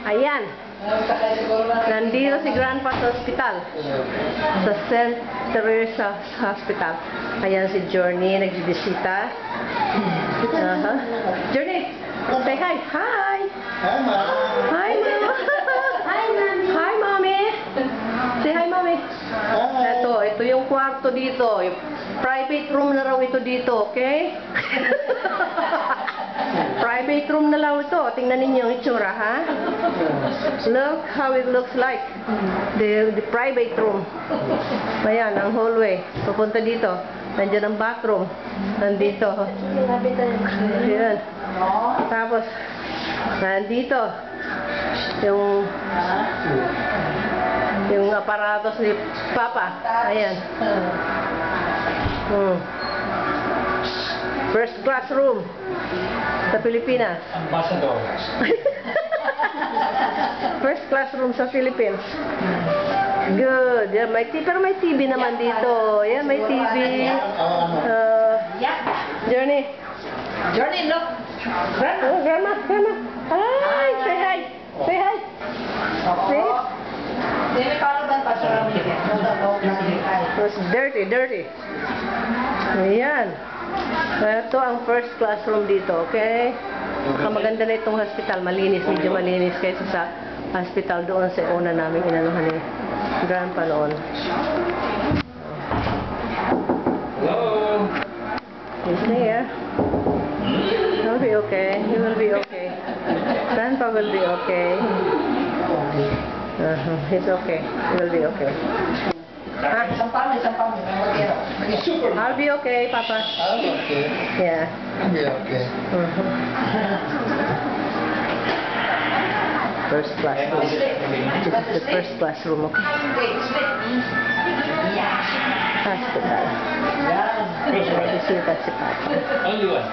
Ayan. Nandito si Grandpa sa hospital. Sa St. Teresa Hospital. Ayan si Journey, nagbibisita. Journey, say hi. Hi. Hi, Ma. Hi, Mama. Hi, Mami. Hi, Mommy. Say hi, Mommy. Hi. Ito yung kwarto dito. Private room na raw ito dito, okay? Private room na lang ito. Tingnan ninyo yung itsura, ha? Look how it looks like. The private room. Ayan, ang hallway. Pupunta dito. Nandiyan ang bathroom. Nandito. Ayan. Tapos, nandito. Yung aparatos ni Papa. Ayan. First class room sa Pilipinas. Ambassador. First class room sa Philippines. Good. Yan, pero may TV naman dito. Yan, may TV. Journey. Journey, look. Oh, Grandma. Hi, say hi. Say hi. See? It's dirty. Ayan. Ito ang first classroom dito, okay? Maganda na itong hospital. Malinis, medyo malinis kaysa sa hospital doon sa una namin inanuhan ni Grandpa noon. Hello. He's there. He'll be okay. He will be okay. Grandpa will be okay. He's okay. He will be okay. I'll be okay, Papa. I'm okay. Yeah. I'll be okay. First class room. This is the first classroom, okay? Hospital. Bisita si Papa. Only one.